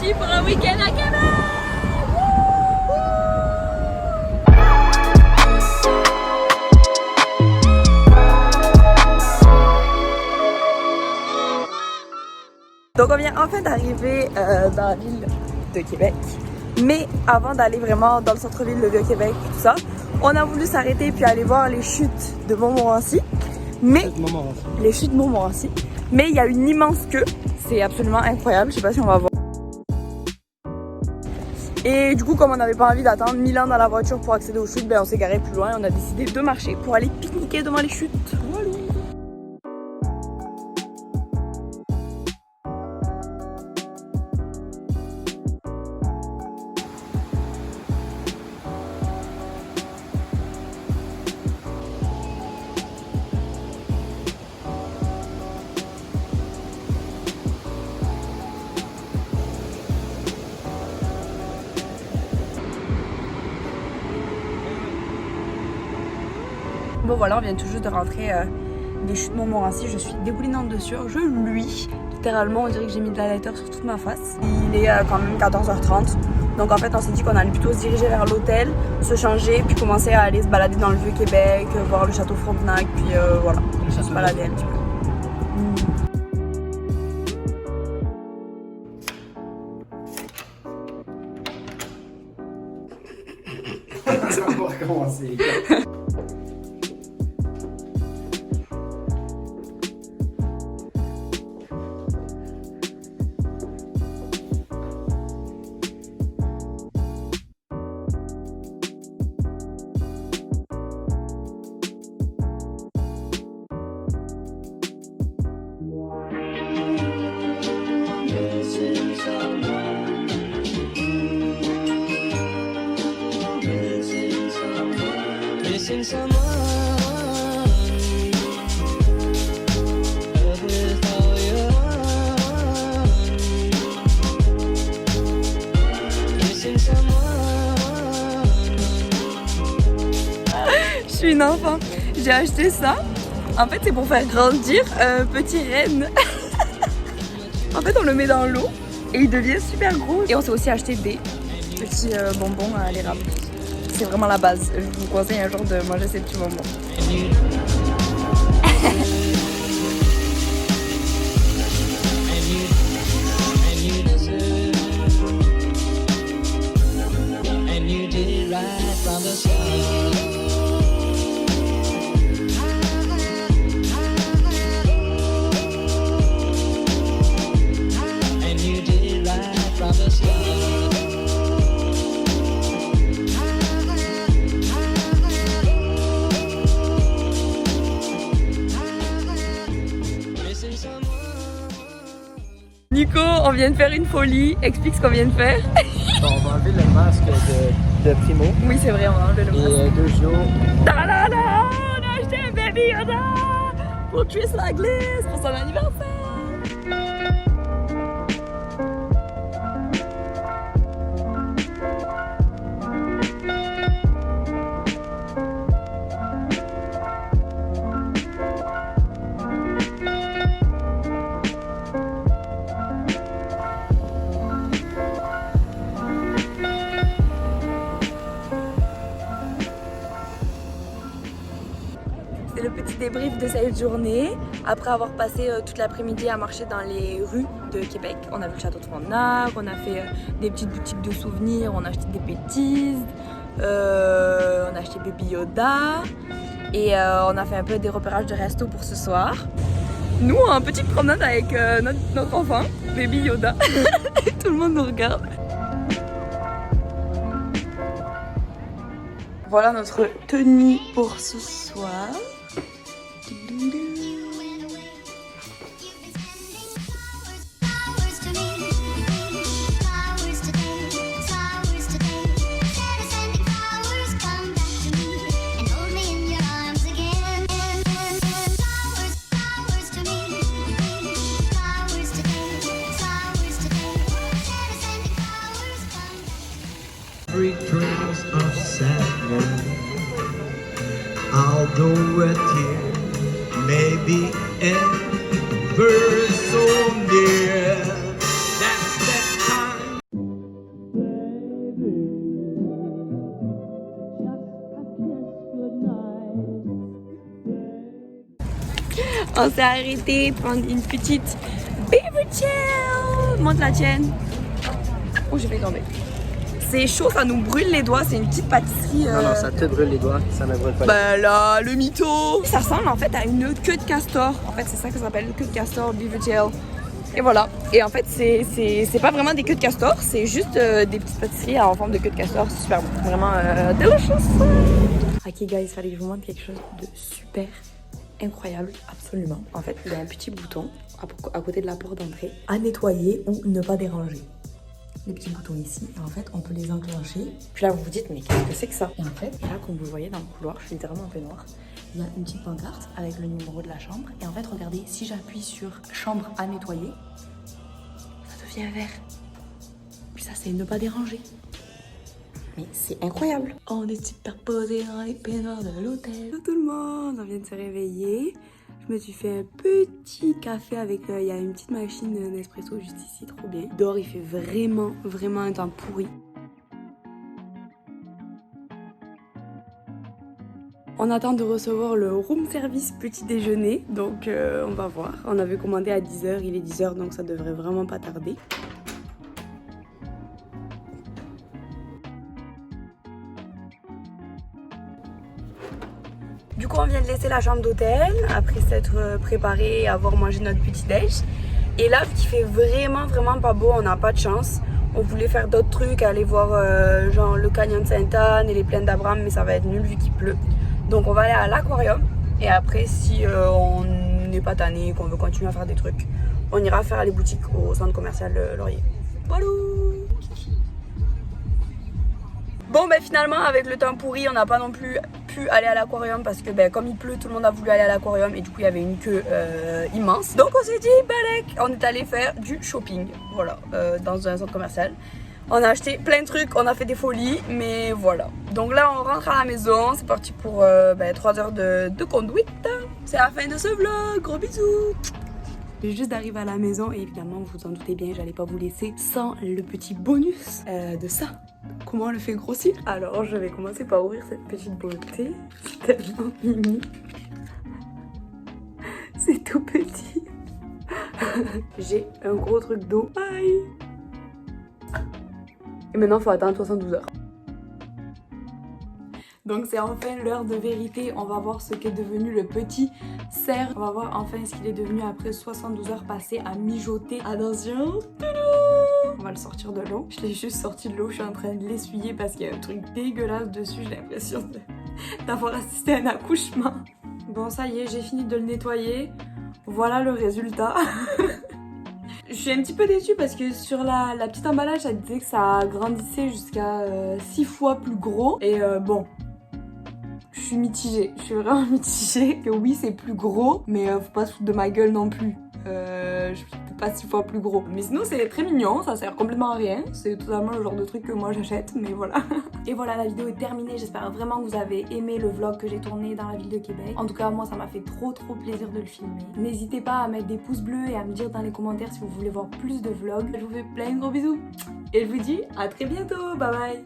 parti pour un week-end à Québec. Donc on vient enfin d'arriver dans la ville de Québec. Mais avant d'aller vraiment dans le centre-ville de Vieux-Québec, tout ça, on a voulu s'arrêter puis aller voir les chutes de Montmorency. Mais les chutes de Montmorency. Mais il y a une immense queue. C'est absolument incroyable. Je sais pas si on va voir. Et du coup, comme on n'avait pas envie d'attendre 1000 ans dans la voiture pour accéder aux chutes, ben on s'est garé plus loin et on a décidé de marcher pour aller pique-niquer devant les chutes. Voilà. Bon voilà, on vient tout juste de rentrer des chutes Montmorency, je suis dégoulinante dessus, je luis. Littéralement, on dirait que j'ai mis de la lighter sur toute ma face. Il est quand même 14h30, donc en fait on s'est dit qu'on allait plutôt se diriger vers l'hôtel, se changer, puis commencer à aller se balader dans le Vieux-Québec, voir le château Frontenac, puis voilà, se balader un petit peu. Ça va recommencer. Missing someone with all your heart. Missing someone. Je suis une enfant, j'ai acheté ça. En fait, c'est pour faire grandir un petit renne. En fait, on le met dans l'eau et il devient super gros. Et on s'est aussi acheté des petits bonbons à l'érable. C'est vraiment la base. Je vous conseille un jour de manger ces petits bonbons. And you did it right from the start. And you did it right from the start. Nico, on vient de faire une folie. Explique ce qu'on vient de faire. Bon, on va enlever le masque de Primo. Oui, c'est vrai, on a enlevé le masque. Et 2 jours. On a acheté un Baby Yoda pour Triss la glisse pour son anniversaire. C'est le petit débrief de cette journée. Après avoir passé toute l'après-midi à marcher dans les rues de Québec, on a vu le château de Frontenac, on a fait des petites boutiques de souvenirs, on a acheté des bêtises, on a acheté Baby Yoda et on a fait un peu des repérages de resto pour ce soir. Nous, en petite promenade avec notre enfant, Baby Yoda. Tout le monde nous regarde. Voilà notre tenue pour ce soir. Sweet dreams of sadness, although a tear may be ever so near. On s'est arrêté prendre une petite beaver chill. Montre la tienne. Oh, j'ai fait tomber. C'est chaud, ça nous brûle les doigts. C'est une petite pâtisserie. Non, ça te brûle les doigts, ça ne brûle pas. Bah là, le mytho. Ça ressemble en fait à une queue de castor. En fait, c'est ça que ça s'appelle, queue de castor, beaver chill. Et voilà. Et en fait, c'est pas vraiment des queues de castor, c'est juste des petites pâtisseries en forme de queue de castor. C'est super bon. Vraiment delicious. Ok, guys, il fallait que je vous montre quelque chose de super incroyable, absolument. En fait, il y a un petit bouton à côté de la porte d'entrée à nettoyer ou ne pas déranger. Les petits boutons ici, et en fait on peut les enclencher. Puis là vous vous dites mais qu'est-ce que c'est que ça? Et en fait, là comme vous le voyez dans le couloir, je suis littéralement en peignoir, il y a une petite pancarte avec le numéro de la chambre. Et en fait regardez, si j'appuie sur chambre à nettoyer, ça devient vert. Puis ça c'est ne pas déranger. Mais c'est incroyable. On est superposés dans les peignoirs de l'hôtel. Tout le monde, on vient de se réveiller. Je me suis fait un petit café avec, il y a une petite machine Nespresso juste ici, trop bien. Dehors, il fait vraiment un temps pourri. On attend de recevoir le room service petit déjeuner, donc on va voir. On avait commandé à 10h, il est 10h, donc ça devrait vraiment pas tarder. Du coup, on vient de laisser la chambre d'hôtel après s'être préparé et avoir mangé notre petit déj. Et là, vu qu'il fait vraiment pas beau, on n'a pas de chance. On voulait faire d'autres trucs, aller voir genre le canyon de Sainte-Anne et les plaines d'Abraham, mais ça va être nul vu qu'il pleut. Donc on va aller à l'aquarium. Et après, si on n'est pas tanné et qu'on veut continuer à faire des trucs, on ira faire les boutiques au centre commercial Laurier. Voilà. Bon, ben finalement, avec le temps pourri, on n'a pas non plus pu aller à l'aquarium parce que ben, comme il pleut, tout le monde a voulu aller à l'aquarium et du coup il y avait une queue immense. Donc on s'est dit, balèque, on est allé faire du shopping, voilà, dans un centre commercial. On a acheté plein de trucs, on a fait des folies, mais voilà. Donc là on rentre à la maison, c'est parti pour 3 heures de conduite. C'est la fin de ce vlog, gros bisous. J'ai juste d'arriver à la maison et évidemment vous vous en doutez bien, j'allais pas vous laisser sans le petit bonus de ça. Comment on le fait grossir? Alors je vais commencer par ouvrir cette petite beauté. C'est tellement mimi. C'est tout petit. J'ai un gros truc d'eau. Bye. Et maintenant il faut attendre 72 heures. Donc c'est enfin l'heure de vérité, on va voir ce qu'est devenu le petit cerf. On va voir enfin ce qu'il est devenu après 72 heures passées à mijoter. Attention, on va le sortir de l'eau. Je l'ai juste sorti de l'eau, je suis en train de l'essuyer parce qu'il y a un truc dégueulasse dessus. J'ai l'impression d'avoir assisté à un accouchement. Bon ça y est, j'ai fini de le nettoyer. Voilà le résultat. Je suis un petit peu déçue parce que sur la petite emballage, ça disait que ça grandissait jusqu'à 6 fois plus gros. Et bon... Je suis mitigée, je suis vraiment mitigée. Que oui, c'est plus gros, mais faut pas se foutre de ma gueule non plus. Je suis pas 6 fois plus gros. Mais sinon, c'est très mignon, ça sert complètement à rien. C'est totalement le genre de truc que moi j'achète, mais voilà. Et voilà, la vidéo est terminée. J'espère vraiment que vous avez aimé le vlog que j'ai tourné dans la ville de Québec. En tout cas, moi, ça m'a fait trop plaisir de le filmer. N'hésitez pas à mettre des pouces bleus et à me dire dans les commentaires si vous voulez voir plus de vlogs. Je vous fais plein de gros bisous. Et je vous dis à très bientôt. Bye bye.